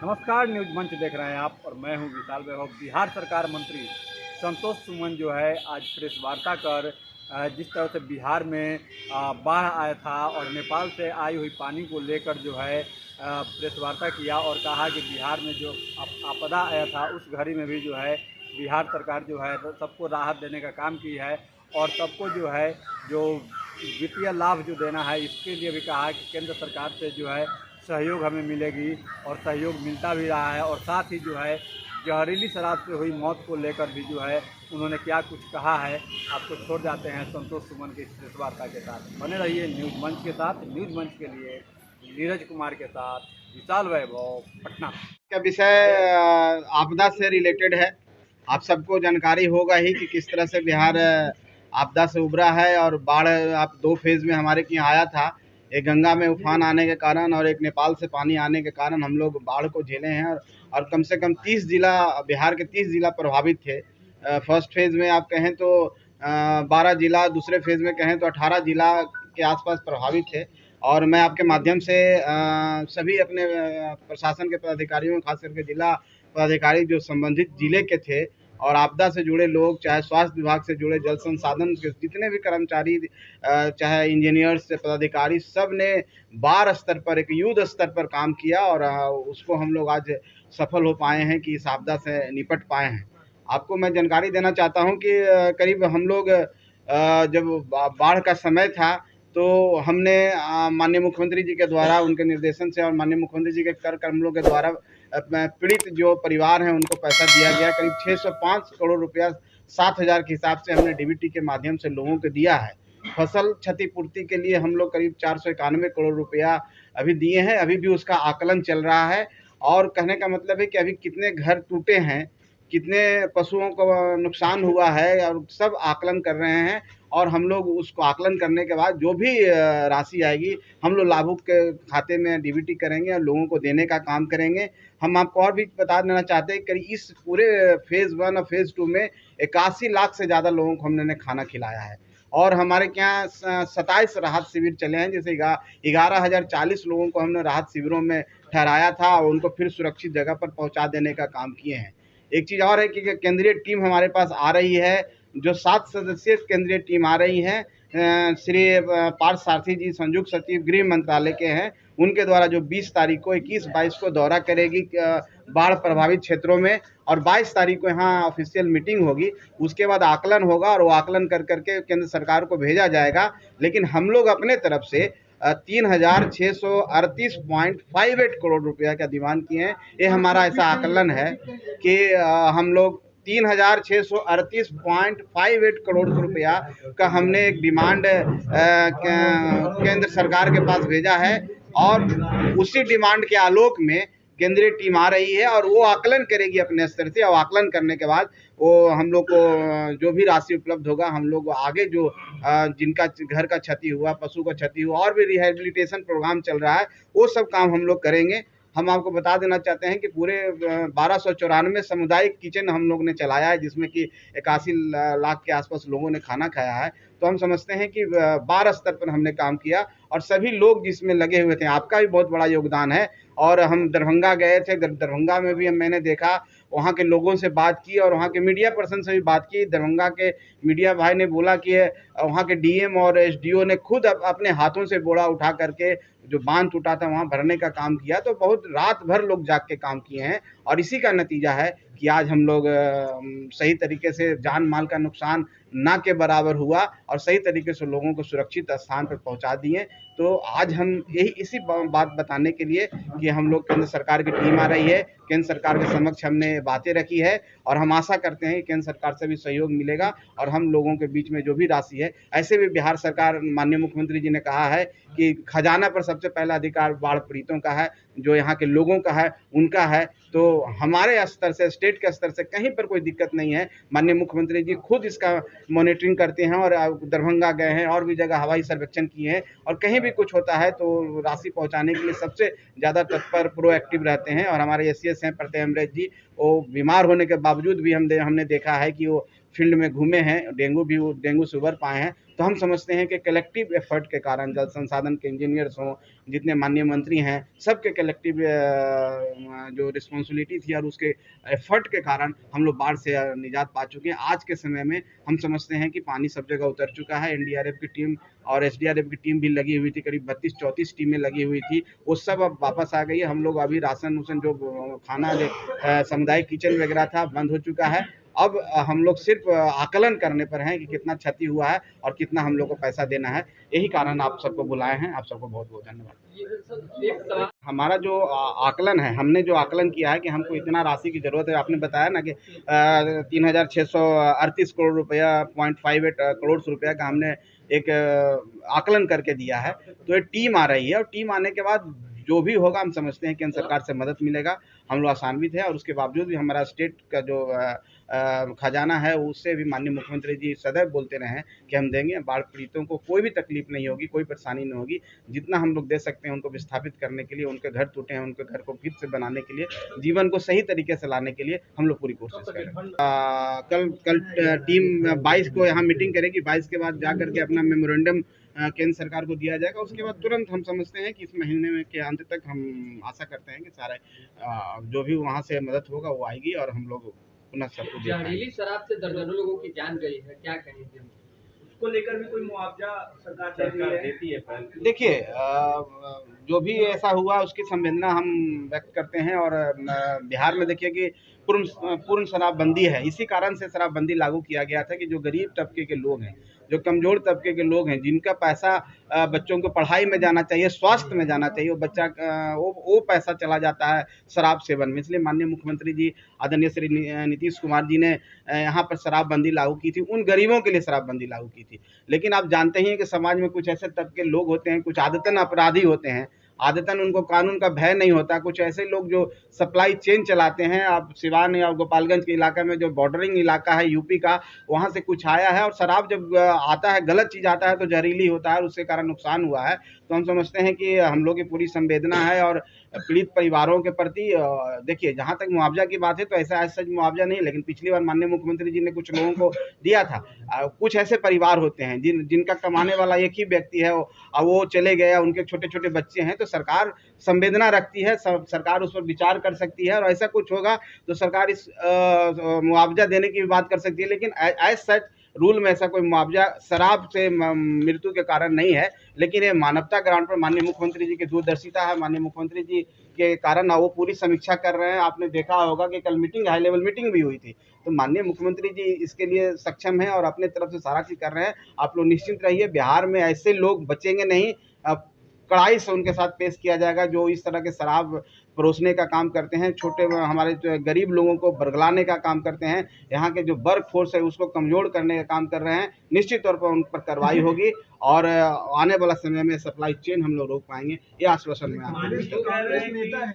नमस्कार, न्यूज मंच देख रहे हैं आप और मैं हूं विशाल वैभव। बिहार सरकार मंत्री संतोष सुमन जो है आज प्रेस वार्ता कर जिस तरह से बिहार में बाढ़ आया था और नेपाल से आई हुई पानी को लेकर जो है प्रेस वार्ता किया और कहा कि बिहार में जो आपदा आया था उस घड़ी में भी जो है बिहार सरकार जो है सबको राहत देने का काम की है और सबको जो है जो वित्तीय लाभ जो देना है इसके लिए भी कहा कि केंद्र सरकार से जो है सहयोग हमें मिलेगी और सहयोग मिलता भी रहा है। और साथ ही जो है जहरीली शराब से हुई मौत को लेकर भी जो है उन्होंने क्या कुछ कहा है, आपको छोड़ जाते हैं संतोष सुमन की इस वार्ता के साथ। बने रहिए न्यूज मंच के साथ। न्यूज मंच के लिए नीरज कुमार के साथ विशाल वैभव, पटना। का विषय आपदा से रिलेटेड है। आप सबको जानकारी होगा ही कि किस तरह से बिहार आपदा से उभरा है और बाढ़ आप दो फेज़ में हमारे यहाँ आया था। एक गंगा में उफान आने के कारण और एक नेपाल से पानी आने के कारण हम लोग बाढ़ को झेले हैं और कम से कम 30 ज़िला, बिहार के 30 ज़िला प्रभावित थे। फर्स्ट फेज़ में आप कहें तो 12 ज़िला, दूसरे फेज़ में कहें तो 18 ज़िला के आसपास प्रभावित थे। और मैं आपके माध्यम से सभी अपने प्रशासन के पदाधिकारियों, खास करके जिला पदाधिकारी जो संबंधित जिले के थे और आपदा से जुड़े लोग, चाहे स्वास्थ्य विभाग से जुड़े, जल संसाधन के जितने भी कर्मचारी, चाहे इंजीनियर्स से पदाधिकारी, सब ने वार स्तर पर, एक युद्ध स्तर पर काम किया और उसको हम लोग आज सफल हो पाए हैं कि इस आपदा से निपट पाए हैं। आपको मैं जानकारी देना चाहता हूं कि करीब हम लोग जब बाढ़ का समय था तो हमने माननीय मुख्यमंत्री जी के द्वारा, उनके निर्देशन से और माननीय मुख्यमंत्री जी के कर कमलों के द्वारा पीड़ित जो परिवार हैं उनको पैसा दिया गया। करीब 605 करोड़ रुपया 7,000 के हिसाब से हमने डीबीटी के माध्यम से लोगों को दिया है। फसल क्षतिपूर्ति के लिए हम लोग करीब 491 करोड़ रुपया अभी दिए हैं। अभी भी उसका आकलन चल रहा है और कहने का मतलब है कि अभी कितने घर टूटे हैं, कितने पशुओं को नुकसान हुआ है और सब आकलन कर रहे हैं। और हम लोग उसको आकलन करने के बाद जो भी राशि आएगी हम लोग लाभुक के खाते में डीबीटी करेंगे और लोगों को देने का काम करेंगे। हम आपको और भी बता देना चाहते हैं कि इस पूरे फेज़ 1 और फेज़ 2 में 81 लाख से ज़्यादा लोगों को हमने खाना खिलाया है। और हमारे यहाँ 27 राहत शिविर चले हैं, जैसे 11,040 लोगों को हमने राहत शिविरों में ठहराया था और उनको फिर सुरक्षित जगह पर पहुँचा देने का काम किए हैं। एक चीज़ और है कि केंद्रीय टीम हमारे पास आ रही है, जो 7 सदस्यीय केंद्रीय टीम आ रही है। श्री पार्थ सारथी जी संयुक्त सचिव गृह मंत्रालय के हैं, उनके द्वारा जो 20 तारीख को, 21-22 को दौरा करेगी बाढ़ प्रभावित क्षेत्रों में और 22 तारीख को यहाँ ऑफिशियल मीटिंग होगी। उसके बाद आकलन होगा और वो आकलन कर करके केंद्र सरकार को भेजा जाएगा। लेकिन हम लोग अपने तरफ से 3,638.58 करोड़ रुपया का डिमांड किए हैं। ये हमारा ऐसा आकलन है कि हम लोग 3,638.58 करोड़ रुपया का हमने एक डिमांड केंद्र सरकार के पास भेजा है और उसी डिमांड के आलोक में केंद्रीय टीम आ रही है और वो आकलन करेगी अपने स्तर से। और आकलन करने के बाद वो हम लोग को जो भी राशि उपलब्ध होगा, हम लोग आगे जो जिनका घर का क्षति हुआ, पशु का क्षति हुआ और भी रिहेबिलिटेशन प्रोग्राम चल रहा है, वो सब काम हम लोग करेंगे। हम आपको बता देना चाहते हैं कि पूरे 1294 सामुदायिक किचन हम लोग ने चलाया है, जिसमें कि 81 लाख के आसपास लोगों ने खाना खाया है। तो हम समझते हैं कि 12 स्तर पर हमने काम किया और सभी लोग जिसमें लगे हुए थे, आपका भी बहुत बड़ा योगदान है। और हम दरभंगा गए थे, दरभंगा में भी मैंने देखा, वहाँ के लोगों से बात की और वहाँ के मीडिया पर्सन से भी बात की। दरभंगा के मीडिया भाई ने बोला कि वहाँ के डीएम और एसडीओ ने खुद अपने हाथों से बोरा उठा करके जो बांध टूटा था वहाँ भरने का काम किया। तो बहुत रात भर लोग जाग के काम किए हैं और इसी का नतीजा है कि आज हम लोग सही तरीके से जान माल का नुकसान ना के बराबर हुआ और सही तरीके से लोगों को सुरक्षित स्थान पर पहुंचा दिए। तो आज हम यही इसी बात बताने के लिए कि हम लोग केंद्र सरकार की टीम आ रही है, केंद्र सरकार के समक्ष हमने बातें रखी है और हम आशा करते हैं कि केंद्र सरकार से भी सहयोग मिलेगा और हम लोगों के बीच में जो भी राशि है, ऐसे भी बिहार सरकार, माननीय मुख्यमंत्री जी ने कहा है कि खजाना पर सबसे पहला अधिकार बाढ़ पीड़ितों का है, जो यहाँ के लोगों का है, उनका है। तो हमारे स्तर से, स्टेट के स्तर से कहीं पर कोई दिक्कत नहीं है। माननीय मुख्यमंत्री जी खुद इसका मॉनिटरिंग करते हैं और दरभंगा गए हैं और भी जगह हवाई सर्वेक्षण किए हैं और कहीं भी कुछ होता है तो राशि पहुंचाने के लिए सबसे ज़्यादा तत्पर, प्रोएक्टिव रहते हैं। और हमारे एसीएस हैं प्रत्यय अमृत जी, वो बीमार होने के बावजूद भी हमने देखा है कि वो फील्ड में घूमे हैं, डेंगू से उबर पाए हैं। तो तो हम समझते हैं कि कलेक्टिव एफर्ट के कारण जल संसाधन के इंजीनियर्स हों, जितने माननीय मंत्री हैं, सबके कलेक्टिव जो रिस्पॉन्सिबिलिटी थी और उसके एफर्ट के कारण हम लोग बाढ़ से निजात पा चुके हैं। आज के समय में हम समझते हैं कि पानी सब जगह उतर चुका है। एनडीआरएफ की टीम और एसडीआरएफ की टीम भी लगी हुई थी, करीब 32-34 टीमें लगी हुई थी, वो सब अब वापस आ गई है। हम लोग अभी राशन उसन जो खाना सामुदायिक किचन वगैरह था बंद हो चुका है। अब हम लोग सिर्फ आकलन करने पर हैं कि कितना क्षति हुआ है और कितना हम लोग को पैसा देना है। यही कारण आप सबको बुलाए हैं। आप सबको बहुत बहुत धन्यवाद। हमारा जो आकलन है, हमने जो आकलन किया है कि हमको इतना राशि की ज़रूरत है। आपने बताया ना कि 3,638 करोड़ रुपया 0.58 करोड़ रुपया का हमने एक आकलन करके दिया है। तो ये टीम आ रही है और टीम आने के बाद जो भी होगा हम समझते हैं कि केंद्र सरकार से मदद मिलेगा। हम लोग आशान्वित हैं और उसके बावजूद भी हमारा स्टेट का जो खजाना है उससे भी माननीय मुख्यमंत्री जी सदैव बोलते रहे हैं कि हम देंगे। बाढ़ पीड़ितों को कोई भी तकलीफ नहीं होगी, कोई परेशानी नहीं होगी। जितना हम लोग दे सकते हैं उनको विस्थापित करने के लिए, उनके घर टूटे हैं उनके घर को फिर से बनाने के लिए, जीवन को सही तरीके से लाने के लिए हम लोग पूरी कोशिश करें। कल टीम 22 को यहाँ मीटिंग करेगी। 22 के बाद जा करके अपना मेमोरेंडम केंद्र सरकार को दिया जाएगा। उसके बाद तुरंत हम समझते हैं कि इस महीने में के अंत तक हम आशा करते हैं कि सारे जो भी वहाँ से मदद होगा वो आएगी और हम लोग पुनः सबको दे पाएंगे। जहरीली शराब से दर्जनों लोगों की जान गई है, क्या कहेंगे? उसको लेकर भी कोई मुआवजा सरकार देती है? देखिए, जो भी ऐसा हुआ उसकी संवेदना हम व्यक्त करते हैं और बिहार में देखिए कि पूर्ण शराबबंदी है। इसी कारण से शराबबंदी लागू किया गया था कि जो गरीब तबके के लोग हैं, जो कमज़ोर तबके के लोग हैं, जिनका पैसा बच्चों को पढ़ाई में जाना चाहिए, स्वास्थ्य में जाना चाहिए, वो पैसा चला जाता है शराब सेवन में। इसलिए माननीय मुख्यमंत्री जी आदरणीय श्री नीतीश कुमार जी ने यहाँ पर शराबबंदी लागू की थी, उन गरीबों के लिए शराबबंदी लागू की थी। लेकिन आप जानते ही हैं कि समाज में कुछ ऐसे तबके लोग होते हैं, कुछ आदतन अपराधी होते हैं, आदतन उनको कानून का भय नहीं होता। कुछ ऐसे लोग जो सप्लाई चेन चलाते हैं। आप सिवान या गोपालगंज के इलाके में जो बॉर्डरिंग इलाका है यूपी का, वहाँ से कुछ आया है और शराब जब आता है, गलत चीज़ आता है तो जहरीली होता है और उसके कारण नुकसान हुआ है। तो हम समझते हैं कि हम लोग की पूरी संवेदना है और पीड़ित परिवारों के प्रति देखिए, जहाँ तक मुआवजा की बात है तो ऐसा सच मुआवजा नहीं, लेकिन पिछली बार माननीय मुख्यमंत्री जी ने कुछ लोगों को दिया था। कुछ ऐसे परिवार होते हैं जिनका कमाने वाला एक ही व्यक्ति है और वो चले गए, उनके छोटे छोटे बच्चे हैं, तो सरकार संवेदना रखती है, सरकार उस पर विचार कर सकती है और ऐसा कुछ होगा तो सरकार इस मुआवजा देने की भी बात कर सकती है। लेकिन एज सच रूल में ऐसा कोई मुआवजा शराब से मृत्यु के कारण नहीं है। लेकिन ये मानवता ग्राउंड पर माननीय मुख्यमंत्री जी की दूरदर्शिता है। माननीय मुख्यमंत्री जी के कारण वो पूरी समीक्षा कर रहे हैं। आपने देखा होगा कि कल मीटिंग, हाई लेवल मीटिंग भी हुई थी, तो माननीय मुख्यमंत्री जी इसके लिए सक्षम हैं और अपने तरफ से सारा चीज़ कर रहे हैं। आप लोग निश्चिंत रहिए, बिहार में ऐसे लोग बचेंगे नहीं। कड़ाई से उनके साथ पेश किया जाएगा जो इस तरह के शराब परोसने का काम करते हैं, छोटे हमारे गरीब लोगों को बरगलाने का काम करते हैं, यहाँ के जो वर्क फोर्स है उसको कमज़ोर करने का काम कर रहे हैं। निश्चित तौर पर उन पर कार्रवाई होगी और आने वाला समय में सप्लाई चेन हम लोग रोक पाएंगे, ये आश्वासन मैं आपको देता हूं।